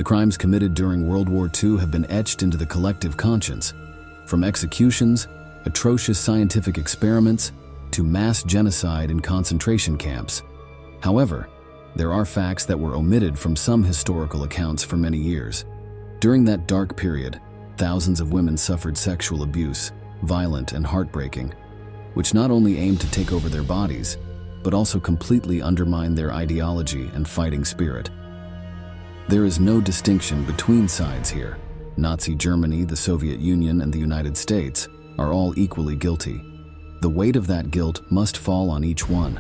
The crimes committed during World War II have been etched into the collective conscience, from executions, atrocious scientific experiments, to mass genocide in concentration camps. However, there are facts that were omitted from some historical accounts for many years. During that dark period, thousands of women suffered sexual abuse, violent and heartbreaking, which not only aimed to take over their bodies, but also completely undermined their ideology and fighting spirit. There is no distinction between sides here. Nazi Germany, the Soviet Union, and the United States are all equally guilty. The weight of that guilt must fall on each one.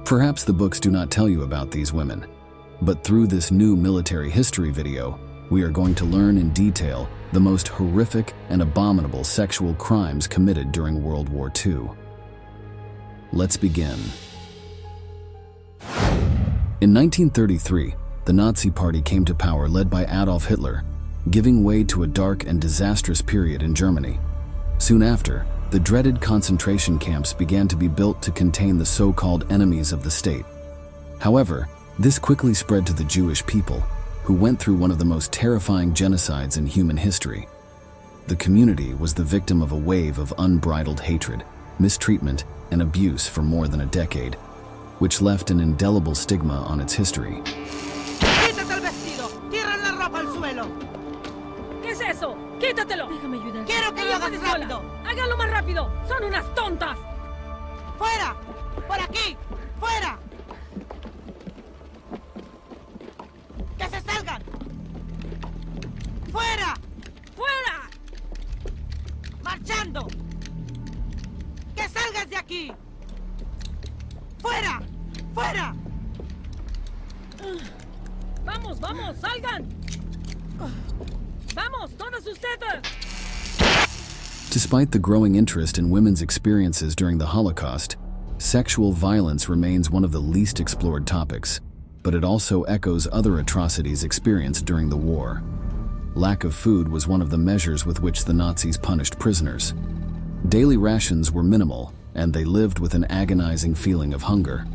Perhaps the books do not tell you about these women, but through this new military history video, we are going to learn in detail the most horrific and abominable sexual crimes committed during World War II. Let's begin. In 1933, the Nazi Party came to power led by Adolf Hitler, giving way to a dark and disastrous period in Germany. Soon after, the dreaded concentration camps began to be built to contain the so-called enemies of the state. However, this quickly spread to the Jewish people, who went through one of the most terrifying genocides in human history. The community was the victim of a wave of unbridled hatred, mistreatment, and abuse for more than a decade, which left an indelible stigma on its history. ¡Quítate el vestido! ¡Tira la ropa al suelo! ¿Qué es eso? ¡Quítatelo! Déjame ayudar. ¡Quiero que lo hagas rápido! ¡Háganlo más rápido! ¡Son unas tontas! ¡Fuera! ¡Por aquí! ¡Fuera! ¡Que se salgan! ¡Fuera! ¡Fuera! ¡Marchando! ¡Que salgas de aquí! ¡Fuera! ¡Fuera! ¡Vamos, vamos! ¡Salgan! ¡Vamos, todas ustedes! Despite the growing interest in women's experiences during the Holocaust, sexual violence remains one of the least explored topics, but it also echoes other atrocities experienced during the war. Lack of food was one of the measures with which the Nazis punished prisoners. Daily rations were minimal, and they lived with an agonizing feeling of hunger.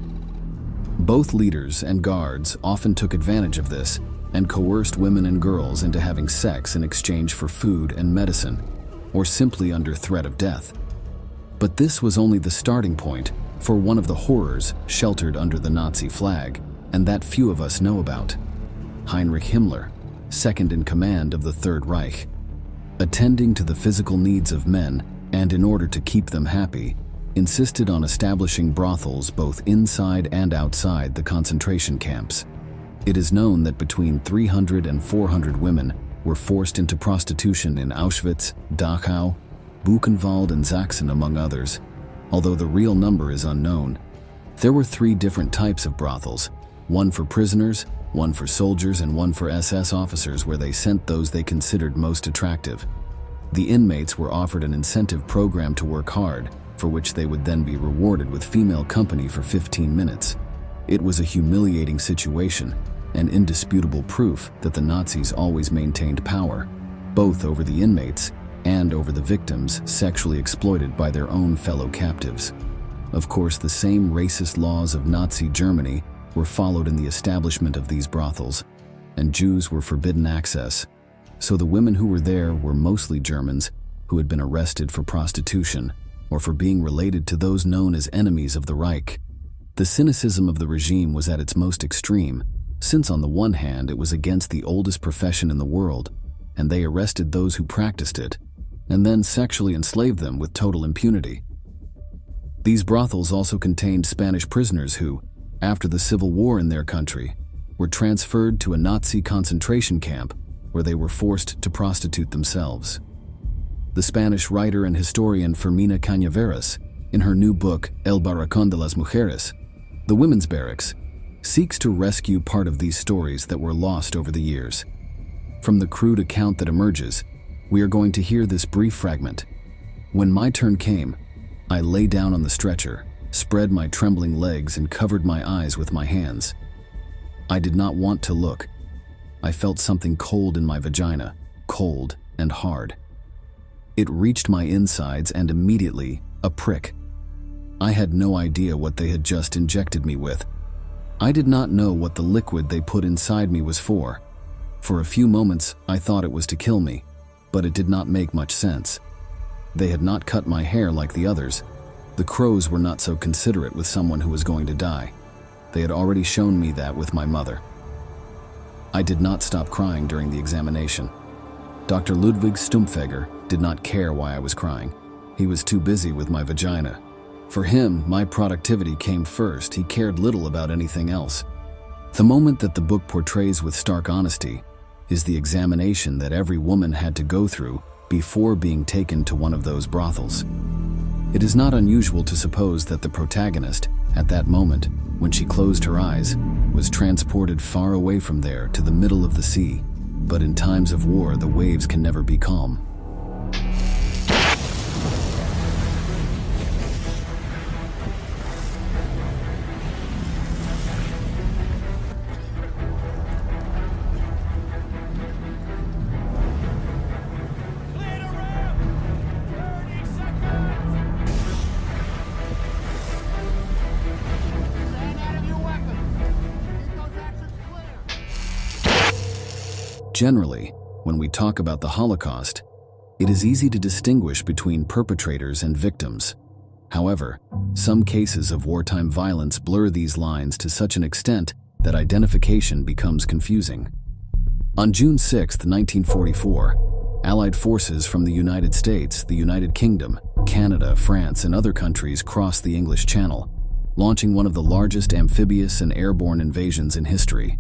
Both leaders and guards often took advantage of this and coerced women and girls into having sex in exchange for food and medicine, or simply under threat of death. But this was only the starting point for one of the horrors sheltered under the Nazi flag, and that few of us know about. Heinrich Himmler, second in command of the Third Reich. Attending to the physical needs of men, and in order to keep them happy, insisted on establishing brothels both inside and outside the concentration camps. It is known that between 300 and 400 women were forced into prostitution in Auschwitz, Dachau, Buchenwald, and Sachsen, among others. Although the real number is unknown, there were 3 different types of brothels, one for prisoners, one for soldiers, and one for SS officers, where they sent those they considered most attractive. The inmates were offered an incentive program to work hard, for which they would then be rewarded with female company for 15 minutes. It was a humiliating situation, and indisputable proof that the Nazis always maintained power, both over the inmates and over the victims sexually exploited by their own fellow captives. Of course, the same racist laws of Nazi Germany were followed in the establishment of these brothels, and Jews were forbidden access. So the women who were there were mostly Germans who had been arrested for prostitution or for being related to those known as enemies of the Reich. The cynicism of the regime was at its most extreme, since on the one hand it was against the oldest profession in the world, and they arrested those who practiced it, and then sexually enslaved them with total impunity. These brothels also contained Spanish prisoners who, after the civil war in their country, were transferred to a Nazi concentration camp where they were forced to prostitute themselves. The Spanish writer and historian Fermina Cañaveras, in her new book El Barracón de las Mujeres, The Women's Barracks, seeks to rescue part of these stories that were lost over the years. From the crude account that emerges, we are going to hear this brief fragment. When my turn came, I lay down on the stretcher, spread my trembling legs, and covered my eyes with my hands. I did not want to look. I felt something cold in my vagina, cold and hard. It reached my insides, and immediately, a prick. I had no idea what they had just injected me with. I did not know what the liquid they put inside me was for. For a few moments, I thought it was to kill me, but it did not make much sense. They had not cut my hair like the others. The crows were not so considerate with someone who was going to die. They had already shown me that with my mother. I did not stop crying during the examination. Dr. Ludwig Stumpfegger did not care why I was crying. He was too busy with my vagina. For him, my productivity came first. He cared little about anything else. The moment that the book portrays with stark honesty is the examination that every woman had to go through before being taken to one of those brothels. It is not unusual to suppose that the protagonist, at that moment, when she closed her eyes, was transported far away from there to the middle of the sea. But in times of war, the waves can never be calm. Generally, when we talk about the Holocaust, it is easy to distinguish between perpetrators and victims. However, some cases of wartime violence blur these lines to such an extent that identification becomes confusing. On June 6, 1944, Allied forces from the United States, the United Kingdom, Canada, France, and other countries crossed the English Channel, launching one of the largest amphibious and airborne invasions in history.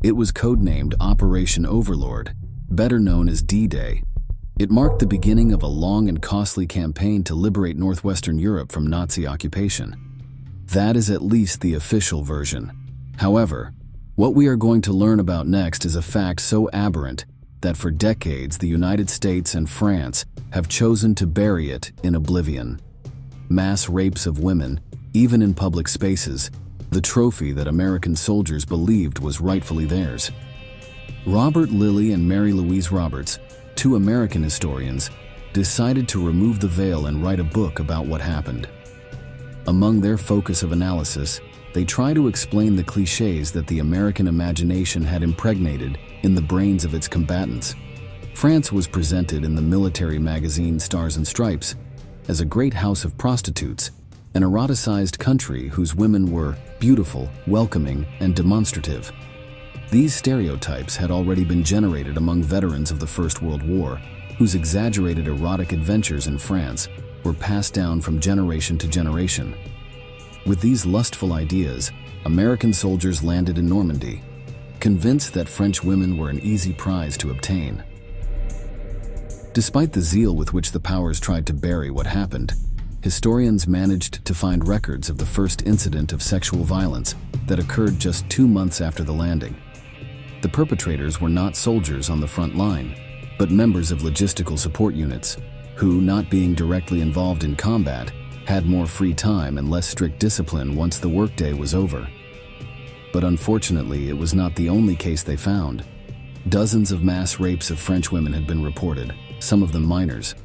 It was codenamed Operation Overlord, better known as D-Day. It marked the beginning of a long and costly campaign to liberate northwestern Europe from Nazi occupation. That is at least the official version. However, what we are going to learn about next is a fact so aberrant that for decades the United States and France have chosen to bury it in oblivion. Mass rapes of women, even in public spaces, the trophy that American soldiers believed was rightfully theirs. Robert Lilly and Mary Louise Roberts, two American historians, decided to remove the veil and write a book about what happened. Among their focus of analysis, they try to explain the cliches that the American imagination had impregnated in the brains of its combatants. France was presented in the military magazine Stars and Stripes as a great house of prostitutes, an eroticized country whose women were beautiful, welcoming, and demonstrative. These stereotypes had already been generated among veterans of the First World War, whose exaggerated erotic adventures in France were passed down from generation to generation. With these lustful ideas, American soldiers landed in Normandy, convinced that French women were an easy prize to obtain. Despite the zeal with which the powers tried to bury what happened, historians managed to find records of the first incident of sexual violence that occurred just 2 months after the landing. The perpetrators were not soldiers on the front line, but members of logistical support units, who, not being directly involved in combat, had more free time and less strict discipline once the workday was over. But unfortunately, it was not the only case they found. Dozens of mass rapes of French women had been reported, some of them minors.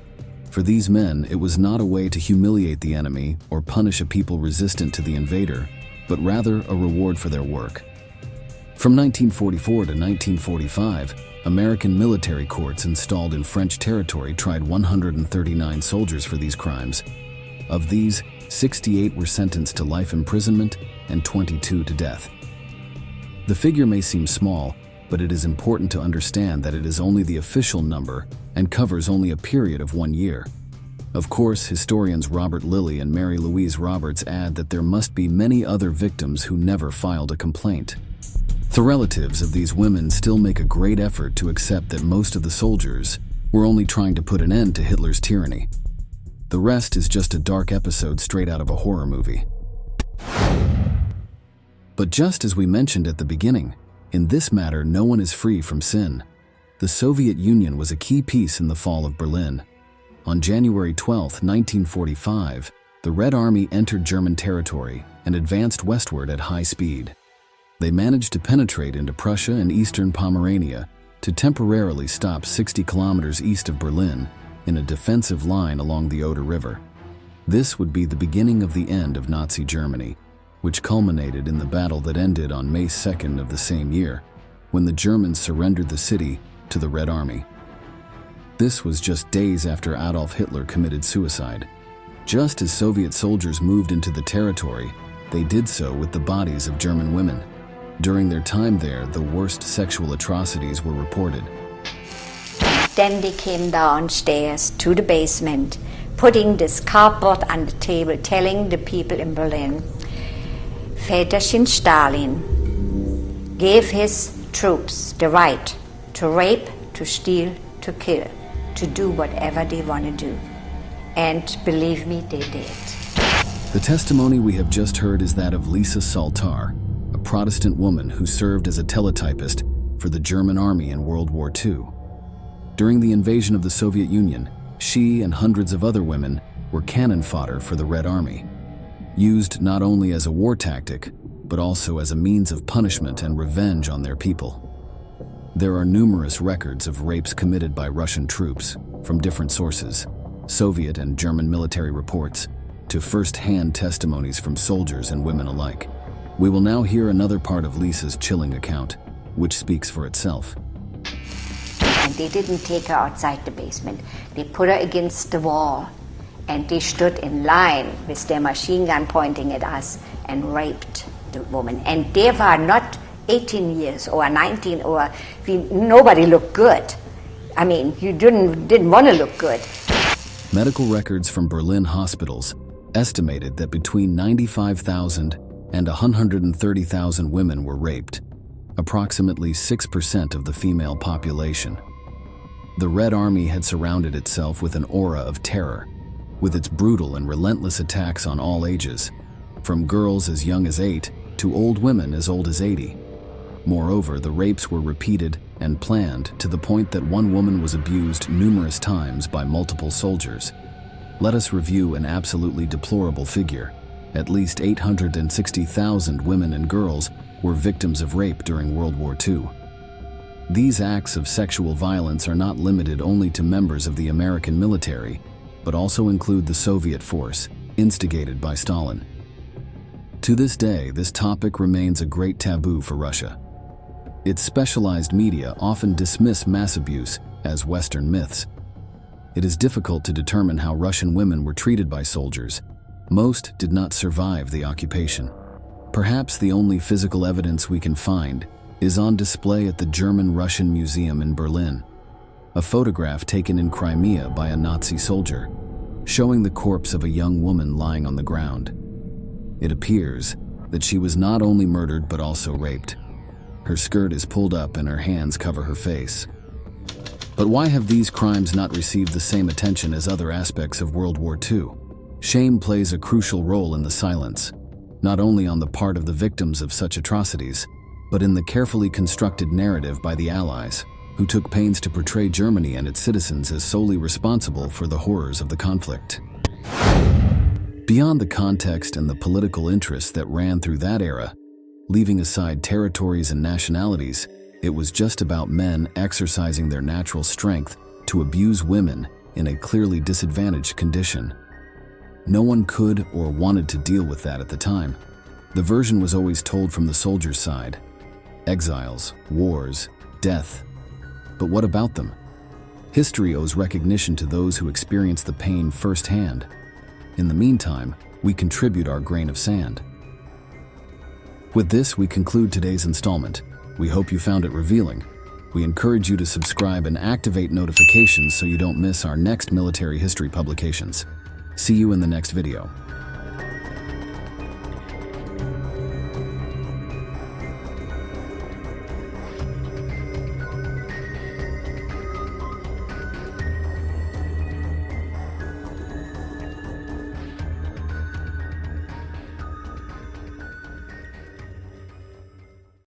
For these men, it was not a way to humiliate the enemy or punish a people resistant to the invader, but rather a reward for their work. From 1944 to 1945, American military courts installed in French territory tried 139 soldiers for these crimes. Of these, 68 were sentenced to life imprisonment and 22 to death. The figure may seem small, but it is important to understand that it is only the official number and covers only a period of 1 year. Of course, historians Robert Lilly and Mary Louise Roberts add that there must be many other victims who never filed a complaint. The relatives of these women still make a great effort to accept that most of the soldiers were only trying to put an end to Hitler's tyranny. The rest is just a dark episode straight out of a horror movie. But just as we mentioned at the beginning, in this matter no one is free from sin. The Soviet Union was a key piece in the fall of Berlin. On January 12, 1945, the Red Army entered German territory and advanced westward at high speed. They managed to penetrate into Prussia and eastern Pomerania to temporarily stop 60 kilometers east of Berlin in a defensive line along the Oder River. This would be the beginning of the end of Nazi Germany. which culminated in the battle that ended on May 2nd of the same year, when the Germans surrendered the city to the Red Army. This was just days after Adolf Hitler committed suicide. Just as Soviet soldiers moved into the territory, they did so with the bodies of German women. During their time there, the worst sexual atrocities were reported. Then they came downstairs to the basement, putting this cardboard on the table, telling the people in Berlin, Väterchen Stalin gave his troops the right to rape, to steal, to kill, to do whatever they want to do. And believe me, they did. The testimony we have just heard is that of Lisa Saltar, a Protestant woman who served as a teletypist for the German army in World War II. During the invasion of the Soviet Union, she and hundreds of other women were cannon fodder for the Red Army, used not only as a war tactic, but also as a means of punishment and revenge on their people. There are numerous records of rapes committed by Russian troops from different sources, Soviet and German military reports, to first-hand testimonies from soldiers and women alike. We will now hear another part of Lisa's chilling account, which speaks for itself. And they didn't take her outside the basement. They put her against the wall, and they stood in line with their machine gun pointing at us and raped the woman. And they were not 18 years or 19 or nobody looked good. I mean, you didn't want to look good. Medical records from Berlin hospitals estimated that between 95,000 and 130,000 women were raped, approximately 6% of the female population. The Red Army had surrounded itself with an aura of terror, with its brutal and relentless attacks on all ages, from girls as young as 8 to old women as old as 80. Moreover, the rapes were repeated and planned to the point that one woman was abused numerous times by multiple soldiers. Let us review an absolutely deplorable figure. At least 860,000 women and girls were victims of rape during World War II. These acts of sexual violence are not limited only to members of the American military, but also include the Soviet force, instigated by Stalin. To this day, this topic remains a great taboo for Russia. Its specialized media often dismiss mass abuse as Western myths. It is difficult to determine how Russian women were treated by soldiers. Most did not survive the occupation. Perhaps the only physical evidence we can find is on display at the German-Russian Museum in Berlin, a photograph taken in Crimea by a Nazi soldier, showing the corpse of a young woman lying on the ground. It appears that she was not only murdered but also raped. Her skirt is pulled up and her hands cover her face. But why have these crimes not received the same attention as other aspects of World War II? Shame plays a crucial role in the silence, not only on the part of the victims of such atrocities, but in the carefully constructed narrative by the Allies, who took pains to portray Germany and its citizens as solely responsible for the horrors of the conflict. Beyond the context and the political interests that ran through that era, leaving aside territories and nationalities, it was just about men exercising their natural strength to abuse women in a clearly disadvantaged condition. No one could or wanted to deal with that at the time. The version was always told from the soldiers' side. Exiles, wars, death. But what about them? History owes recognition to those who experienced the pain firsthand. In the meantime, we contribute our grain of sand. With this, we conclude today's installment. We hope you found it revealing. We encourage you to subscribe and activate notifications so you don't miss our next military history publications. See you in the next video.